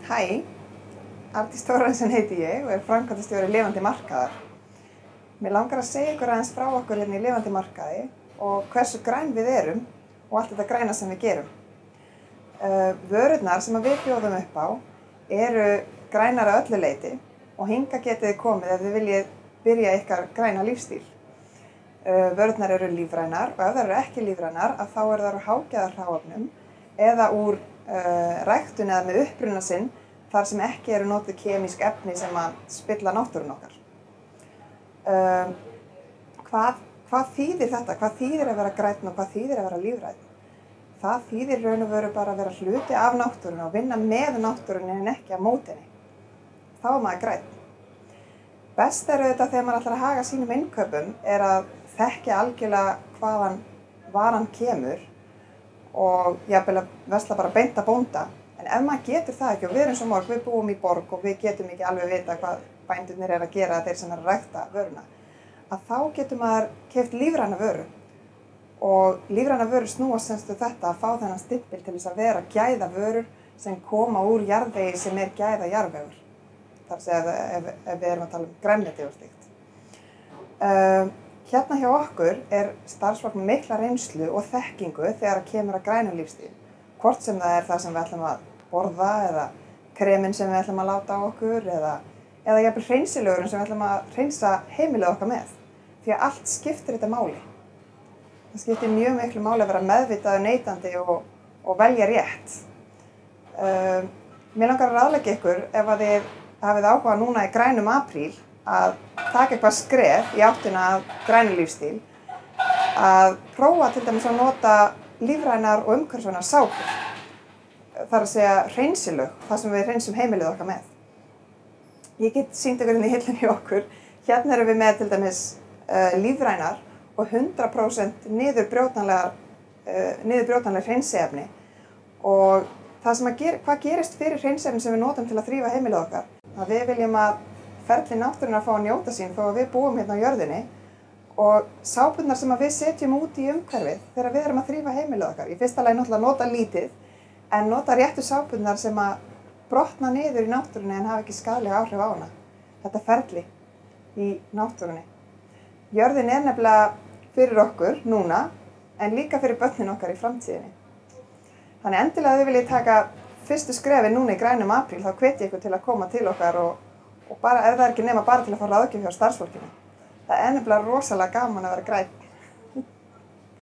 Hæ, Arndís Thoroddsen heiti ég og framkvæmdastjóri Lifandi markaðar. Mér langar að segja ykkur aðeins frá okkur hérna í Lifandi markaði og hversu græn við erum og allt þetta græna sem við gerum. Vörurnar sem við bjóðum upp á eru grænar að öllu leyti og hingað getið þið komið ef þið viljið byrja ykkar græna lífstíl. Vörurnar eru lífrænar og ef þær eru ekki lífrænar þá eru þær úr hágæðarhráefnum eða úr ræktun eða með uppruna sinn þar sem ekki eru notuð kemísk efni sem að spilla náttúruna okkar. Hvað þýðir þetta? Hvað þýðir að vera grænn og hvað þýðir að vera lífrænn? Það þýðir raun og veru bara að vera hluti af náttúrunni og vinna með náttúrunni en ekki á móti henni. Þá er maður grænn. Best er auðvitað þegar maður ætlar að haga sínum innkaupum er að þekkja algjörlega hvaðan varan kemur og jafnvel að versla bara beint að bónda. En ef maður getur það ekki og við erum svo mörg, við búum í borg og við getum ekki alveg vita hvað bændurnir eru að gera þeir sem eru að rækta vöruna, að þá getur maður keypt lífræna vöru. Og lífræna vörur snúast semst þetta að fá þennan stimpil til þess að vera gæða vörur sem koma úr jarðvegi sem er gæða jarðvegur. Þar að segja ef við erum að tala um grænmeti og slíkt. Hérna hjá okkur er starfsfólk með mikla reynslu og þekkingu þegar að kemur að grænum lífstíl. Hvort sem það er það sem við ætlum að borða eða kreminn sem við ætlum að láta á okkur eða jafnvel hreinsilögurinn sem við ætlum að hreinsa heimilið okkar með. Því að allt skiptir þetta máli. Það skiptir mjög miklu máli að vera meðvitaður neytandi og velja rétt. Mér langar að ráðleggja ykkur ef að þið hafið áhuga núna í grænum apríl að taka eitthvað skref í áttina að grænum lífstíl, að prófa til dæmis að nota lífrænar og umhverfisvænar sápur. Það er að segja hreinsilög, það sem við hreinsum heimilið okkar með. Ég get sýnt ykkur hérna í hillunni í okkur. Hérna erum við með til dæmis lífrænar og 100% niðurbrjótanleg hreinsiefni. Og það sem hvað gerist fyrir hreinsiefni sem við notum til að þrífa heimilið okkar? Að við viljum að ferli náttúrunnar fá að njóta sín þó að við búum hérna á jörðinni. Og sápurnar sem við setjum út í umhverfið þegar við erum að þrífa heimilið okkar. Í fyrsta lagi náttúrulega nota lítið, en nota réttu sápurnar sem að brotna niður í náttúrunni en hafa ekki skaðleg áhrif á hana. Þetta ferli í náttúrunni. Jörðin er nefnilega fyrir okkur núna, en líka fyrir börnin okkar í framtíðinni. Þannig endilega ef þið viljið taka fyrstu skrefi núna í grænum apríl, þá hvet ég ykkur til að koma til okkar og bara, ef það er ekki nema bara til að fá ráðgjöf hjá starfsfólkinu. Það er nefnilega rosalega gaman að vera grænn.